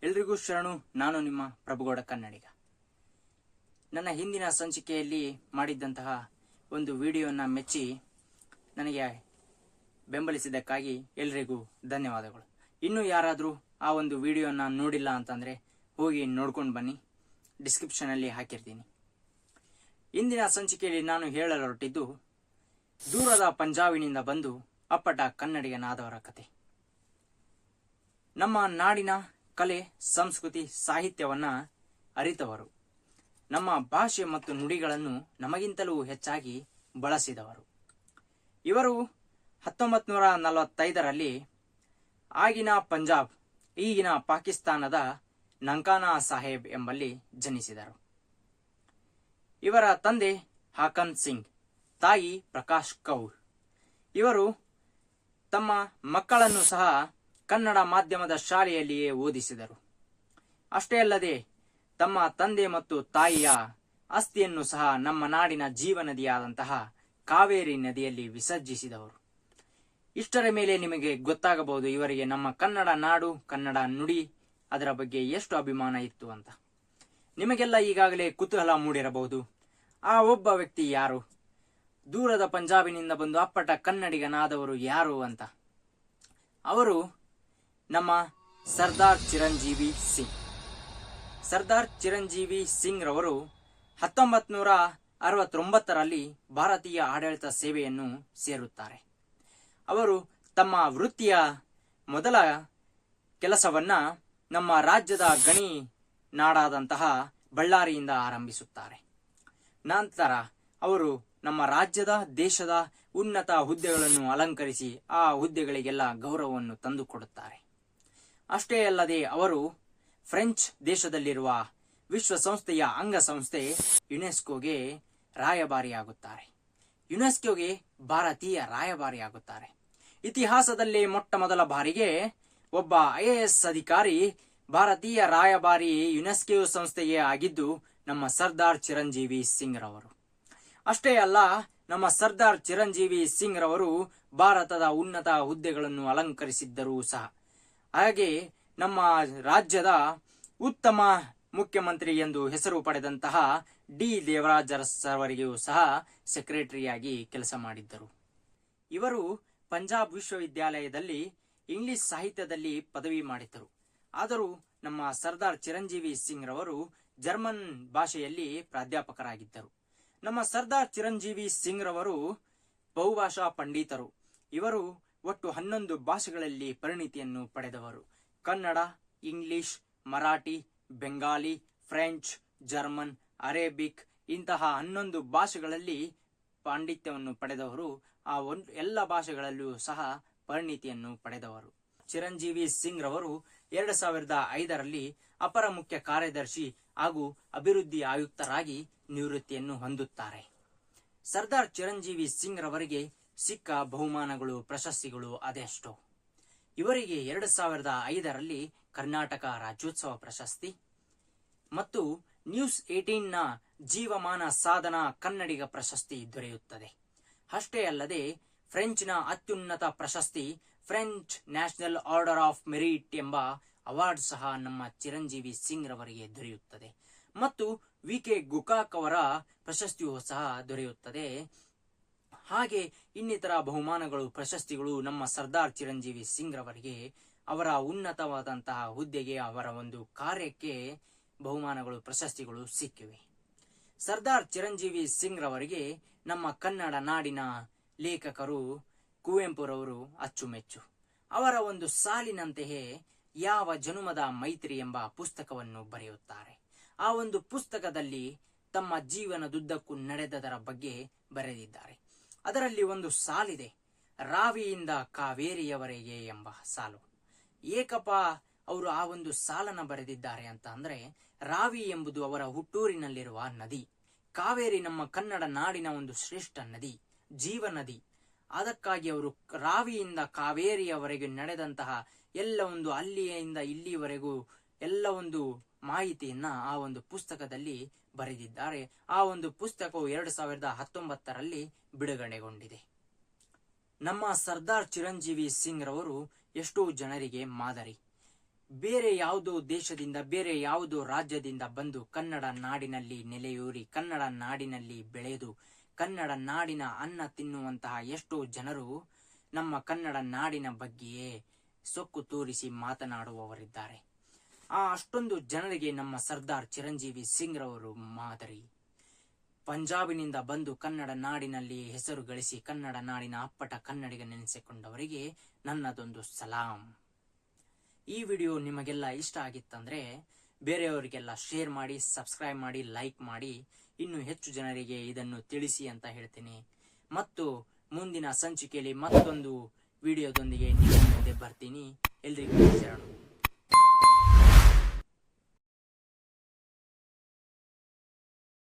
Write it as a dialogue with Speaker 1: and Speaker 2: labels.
Speaker 1: ಎಲ್ರಿಗೂ ಶರಣು. ನಾನು ನಿಮ್ಮ ಪ್ರಭುಗೌಡ ಕನ್ನಡಿಗ. ನನ್ನ ಹಿಂದಿನ ಸಂಚಿಕೆಯಲ್ಲಿ ಮಾಡಿದ್ದಂತಹ ಒಂದು ವಿಡಿಯೋನ ಮೆಚ್ಚಿ ನನಗೆ ಬೆಂಬಲಿಸಿದ್ದಕ್ಕಾಗಿ ಎಲ್ರಿಗೂ ಧನ್ಯವಾದಗಳು. ಇನ್ನೂ ಯಾರಾದರೂ ಆ ಒಂದು ವಿಡಿಯೋನ ನೋಡಿಲ್ಲ ಅಂತಂದರೆ ಹೋಗಿ ನೋಡ್ಕೊಂಡು ಬನ್ನಿ, ಡಿಸ್ಕ್ರಿಪ್ಷನಲ್ಲಿ ಹಾಕಿರ್ತೀನಿ. ಇಂದಿನ ಸಂಚಿಕೆಯಲ್ಲಿ ನಾನು ಹೇಳಲೊರಟಿದ್ದು ದೂರದ ಪಂಜಾಬಿನಿಂದ ಬಂದು ಅಪ್ಪಟ ಕನ್ನಡಿಗನಾದವರ ಕತೆ. ನಮ್ಮ ನಾಡಿನ ಕಲೆ, ಸಂಸ್ಕೃತಿ, ಸಾಹಿತ್ಯವನ್ನ ಅರಿತವರು, ನಮ್ಮ ಭಾಷೆ ಮತ್ತು ನುಡಿಗಳನ್ನು ನಮಗಿಂತಲೂ ಹೆಚ್ಚಾಗಿ ಬಳಸಿದವರು. ಇವರು 1945ರಲ್ಲಿ ಆಗಿನ ಪಂಜಾಬ್, ಈಗಿನ ಪಾಕಿಸ್ತಾನದ ನಂಕಾನಾ ಸಾಹೇಬ್ ಎಂಬಲ್ಲಿ ಜನಿಸಿದರು. ಇವರ ತಂದೆ ಹಾಕನ್ ಸಿಂಗ್, ತಾಯಿ ಪ್ರಕಾಶ್ ಕೌರ್. ಇವರು ತಮ್ಮ ಮಕ್ಕಳನ್ನು ಸಹ ಕನ್ನಡ ಮಾಧ್ಯಮದ ಶಾಲೆಯಲ್ಲಿಯೇ ಓದಿಸಿದರು. ಅಷ್ಟೇ ಅಲ್ಲದೆ ತಮ್ಮ ತಂದೆ ಮತ್ತು ತಾಯಿಯ ಅಸ್ಥಿಯನ್ನು ಸಹ ನಮ್ಮ ನಾಡಿನ ಜೀವನದಿಯಾದಂತಹ ಕಾವೇರಿ ನದಿಯಲ್ಲಿ ವಿಸರ್ಜಿಸಿದವರು. ಇಷ್ಟರ ಮೇಲೆ ನಿಮಗೆ ಗೊತ್ತಾಗಬಹುದು ಇವರಿಗೆ ನಮ್ಮ ಕನ್ನಡ ನಾಡು, ಕನ್ನಡ ನುಡಿ, ಅದರ ಬಗ್ಗೆ ಎಷ್ಟು ಅಭಿಮಾನ ಇತ್ತು ಅಂತ. ನಿಮಗೆಲ್ಲ ಈಗಾಗಲೇ ಕುತೂಹಲ ಮೂಡಿರಬಹುದು, ಆ ಒಬ್ಬ ವ್ಯಕ್ತಿ ಯಾರು, ದೂರದ ಪಂಜಾಬಿನಿಂದ ಬಂದು ಅಪ್ಪಟ ಕನ್ನಡಿಗನಾದವರು ಯಾರು ಅಂತ. ಅವರು ನಮ್ಮ ಸರ್ದಾರ್ ಚಿರಂಜೀವಿ ಸಿಂಗ್. ಸರ್ದಾರ್ ಚಿರಂಜೀವಿ ಸಿಂಗ್ ರವರು 1969ರಲ್ಲಿ ಭಾರತೀಯ ಆಡಳಿತ ಸೇವೆಯನ್ನು ಸೇರುತ್ತಾರೆ. ಅವರು ತಮ್ಮ ವೃತ್ತಿಯ ಮೊದಲ ಕೆಲಸವನ್ನ ನಮ್ಮ ರಾಜ್ಯದ ಗಣಿ ನಾಡಾದಂತಹ ಬಳ್ಳಾರಿಯಿಂದ ಆರಂಭಿಸುತ್ತಾರೆ. ನಂತರ ಅವರು ನಮ್ಮ ರಾಜ್ಯದ, ದೇಶದ ಉನ್ನತ ಹುದ್ದೆಗಳನ್ನು ಅಲಂಕರಿಸಿ ಆ ಹುದ್ದೆಗಳಿಗೆಲ್ಲ ಗೌರವವನ್ನು ತಂದುಕೊಡುತ್ತಾರೆ. ಅಷ್ಟೇ ಅಲ್ಲದೆ ಅವರು ಫ್ರೆಂಚ್ ದೇಶದಲ್ಲಿರುವ ವಿಶ್ವಸಂಸ್ಥೆಯ ಅಂಗಸಂಸ್ಥೆ ಯುನೆಸ್ಕೋಗೆ ರಾಯಭಾರಿಯಾಗುತ್ತಾರೆ. ಯುನೆಸ್ಕೋಗೆ ಭಾರತೀಯ ರಾಯಭಾರಿಯಾಗುತ್ತಾರೆ. ಇತಿಹಾಸದಲ್ಲೇ ಮೊಟ್ಟ ಮೊದಲ ಬಾರಿಗೆ ಒಬ್ಬ IAS ಅಧಿಕಾರಿ ಭಾರತೀಯ ರಾಯಭಾರಿ ಯುನೆಸ್ಕೋ ಸಂಸ್ಥೆಗೆ ಆಗಿದ್ದು ನಮ್ಮ ಸರ್ದಾರ್ ಚಿರಂಜೀವಿ ಸಿಂಗ್ ರವರು. ಅಷ್ಟೇ ಅಲ್ಲ, ನಮ್ಮ ಸರ್ದಾರ್ ಚಿರಂಜೀವಿ ಸಿಂಗ್ ರವರು ಭಾರತದ ಉನ್ನತ ಹುದ್ದೆಗಳನ್ನು ಅಲಂಕರಿಸಿದ್ದರೂ ಸಹ. ಹಾಗೆ ನಮ್ಮ ರಾಜ್ಯದ ಉತ್ತಮ ಮುಖ್ಯಮಂತ್ರಿ ಎಂದು ಹೆಸರು ಪಡೆದಂತಹ ಡಿ ದೇವರಾಜ ಅವರಿಗೂ ಸಹ ಸೆಕ್ರೆಟರಿಯಾಗಿ ಕೆಲಸ ಮಾಡಿದ್ದರು. ಇವರು ಪಂಜಾಬ್ ವಿಶ್ವವಿದ್ಯಾಲಯದಲ್ಲಿ ಇಂಗ್ಲಿಷ್ ಸಾಹಿತ್ಯದಲ್ಲಿ ಪದವಿ ಮಾಡಿದ್ದರು. ಆದರೂ ನಮ್ಮ ಸರ್ದಾರ್ ಚಿರಂಜೀವಿ ಸಿಂಗ್ ರವರು ಜರ್ಮನ್ ಭಾಷೆಯಲ್ಲಿ ಪ್ರಾಧ್ಯಾಪಕರಾಗಿದ್ದರು. ನಮ್ಮ ಸರ್ದಾರ್ ಚಿರಂಜೀವಿ ಸಿಂಗ್ ರವರು ಬಹುಭಾಷಾ ಪಂಡಿತರು. ಇವರು ಒಟ್ಟು 11 ಭಾಷೆಗಳಲ್ಲಿ ಪರಿಣಿತಿಯನ್ನು ಪಡೆದವರು. Kannada, English, Marathi, Bengali, French, German, Arabic ಇಂತಹ 11 ಭಾಷೆಗಳಲ್ಲಿ ಪಾಂಡಿತ್ಯವನ್ನು ಪಡೆದವರು. ಆ ಎಲ್ಲ ಭಾಷೆಗಳಲ್ಲೂ ಸಹ ಪರಿಣಿತಿಯನ್ನು ಪಡೆದವರು. ಚಿರಂಜೀವಿ ಸಿಂಗ್ ರವರು 2005ರಲ್ಲಿ ಅಪರ ಮುಖ್ಯ ಕಾರ್ಯದರ್ಶಿ ಹಾಗೂ ಅಭಿವೃದ್ಧಿ ಆಯುಕ್ತರಾಗಿ ನಿವೃತ್ತಿಯನ್ನು ಹೊಂದುತ್ತಾರೆ. ಸರ್ದಾರ್ ಚಿರಂಜೀವಿ ಸಿಂಗ್ ರವರಿಗೆ ಸಿಕ್ಕ ಬಹುಮಾನಗಳು, ಪ್ರಶಸ್ತಿಗಳು ಅದೆಷ್ಟೋ. ಇವರಿಗೆ 2005ರಲ್ಲಿ ಕರ್ನಾಟಕ ರಾಜ್ಯೋತ್ಸವ ಪ್ರಶಸ್ತಿ ಮತ್ತು ನ್ಯೂಸ್ 18ನ ಜೀವಮಾನ ಸಾಧನ ಕನ್ನಡಿಗ ಪ್ರಶಸ್ತಿ ದೊರೆಯುತ್ತದೆ. ಅಷ್ಟೇ ಅಲ್ಲದೆ ಫ್ರೆಂಚ್ನ ಅತ್ಯುನ್ನತ ಪ್ರಶಸ್ತಿ French national order of merit ಎಂಬ ಅವಾರ್ಡ್ ಸಹ ನಮ್ಮ ಚಿರಂಜೀವಿ ಸಿಂಗ್ ರವರಿಗೆ ದೊರೆಯುತ್ತದೆ. ಮತ್ತು VK ಗೋಕಾಕ್ ಅವರ ಪ್ರಶಸ್ತಿಯೂ ಸಹ ದೊರೆಯುತ್ತದೆ. ಹಾಗೆ ಇನ್ನಿತರ ಬಹುಮಾನಗಳು, ಪ್ರಶಸ್ತಿಗಳು ನಮ್ಮ ಸರ್ದಾರ್ ಚಿರಂಜೀವಿ ಸಿಂಗ್ ರವರಿಗೆ ಅವರ ಉನ್ನತವಾದಂತಹ ಹುದ್ದೆಗೆ, ಅವರ ಒಂದು ಕಾರ್ಯಕ್ಕೆ ಬಹುಮಾನಗಳು, ಪ್ರಶಸ್ತಿಗಳು ಸಿಕ್ಕಿವೆ. ಸರ್ದಾರ್ ಚಿರಂಜೀವಿ ಸಿಂಗ್ ರವರಿಗೆ ನಮ್ಮ ಕನ್ನಡ ನಾಡಿನ ಲೇಖಕರು ಕುವೆಂಪುರವರು ಅಚ್ಚುಮೆಚ್ಚು. ಅವರ ಒಂದು ಸಾಲಿನಂತೆಯೇ ಯಾವ ಜನುಮದ ಮೈತ್ರಿ ಎಂಬ ಪುಸ್ತಕವನ್ನು ಬರೆಯುತ್ತಾರೆ. ಆ ಒಂದು ಪುಸ್ತಕದಲ್ಲಿ ತಮ್ಮ ಜೀವನದುದ್ದಕ್ಕೂ ನಡೆದದರ ಬಗ್ಗೆ ಬರೆದಿದ್ದಾರೆ. ಅದರಲ್ಲಿ ಒಂದು ಸಾಲಿದೆ, ರಾವಿಯಿಂದ ಕಾವೇರಿಯವರೆಗೆ ಎಂಬ ಸಾಲು. ಏಕಪ್ಪ ಅವರು ಆ ಒಂದು ಸಾಲನ ಬರೆದಿದ್ದಾರೆ ಅಂತ ಅಂದ್ರೆ, ರಾವಿ ಎಂಬುದು ಅವರ ಹುಟ್ಟೂರಿನಲ್ಲಿರುವ ನದಿ, ಕಾವೇರಿ ನಮ್ಮ ಕನ್ನಡ ನಾಡಿನ ಒಂದು ಶ್ರೇಷ್ಠ ನದಿ, ಜೀವ ನದಿ. ಅದಕ್ಕಾಗಿ ಅವರು ರಾವಿಯಿಂದ ಕಾವೇರಿಯವರೆಗೆ ನಡೆದಂತಹ ಎಲ್ಲ ಒಂದು ಅಲ್ಲಿಯಿಂದ ಇಲ್ಲಿವರೆಗೂ ಎಲ್ಲ ಒಂದು ಮಾಹಿತಿಯನ್ನ ಆ ಒಂದು ಪುಸ್ತಕದಲ್ಲಿ ಬರೆದಿದ್ದಾರೆ. ಆ ಒಂದು ಪುಸ್ತಕವು 2019ರಲ್ಲಿ ಬಿಡುಗಡೆಗೊಂಡಿದೆ. ನಮ್ಮ ಸರ್ದಾರ್ ಚಿರಂಜೀವಿ ಸಿಂಗ್ ರವರು ಎಷ್ಟೋ ಜನರಿಗೆ ಮಾದರಿ. ಬೇರೆ ಯಾವುದೋ ದೇಶದಿಂದ, ಬೇರೆ ಯಾವುದೋ ರಾಜ್ಯದಿಂದ ಬಂದು ಕನ್ನಡ ನಾಡಿನಲ್ಲಿ ನೆಲೆಯೂರಿ, ಕನ್ನಡ ನಾಡಿನಲ್ಲಿ ಬೆಳೆದು, ಕನ್ನಡ ನಾಡಿನ ಅನ್ನ ತಿನ್ನುವಂತಹ ಎಷ್ಟೋ ಜನರು ನಮ್ಮ ಕನ್ನಡ ನಾಡಿನ ಬಗ್ಗೆಯೇ ಸೊಕ್ಕು ತೋರಿಸಿ ಮಾತನಾಡುವವರಿದ್ದಾರೆ. ಅಷ್ಟೊಂದು ಜನರಿಗೆ ನಮ್ಮ ಸರ್ದಾರ್ ಚಿರಂಜೀವಿ ಸಿಂಗ್ ರವರು ಮಾದರಿ. ಪಂಜಾಬಿನಿಂದ ಬಂದು ಕನ್ನಡ ನಾಡಿನಲ್ಲಿ ಹೆಸರು ಗಳಿಸಿ ಕನ್ನಡ ನಾಡಿನ ಅಪ್ಪಟ ಕನ್ನಡಿಗ ನೆನೆಸಿಕೊಂಡವರಿಗೆ ನನ್ನದೊಂದು ಸಲಾಂ. ಈ ವಿಡಿಯೋ ನಿಮಗೆಲ್ಲ ಇಷ್ಟ ಆಗಿತ್ತಂದ್ರೆ ಬೇರೆಯವರಿಗೆಲ್ಲ ಶೇರ್ ಮಾಡಿ, ಸಬ್ಸ್ಕ್ರೈಬ್ ಮಾಡಿ, ಲೈಕ್ ಮಾಡಿ, ಇನ್ನೂ ಹೆಚ್ಚು ಜನರಿಗೆ ಇದನ್ನು ತಿಳಿಸಿ ಅಂತ ಹೇಳ್ತೀನಿ. ಮತ್ತು ಮುಂದಿನ ಸಂಚಿಕೆಯಲ್ಲಿ ಮತ್ತೊಂದು ವಿಡಿಯೋದೊಂದಿಗೆ ನಿಮ್ಮ ಮುಂದೆ ಬರ್ತೀನಿ. ಎಲ್ರಿಗೂ ಶರಣು.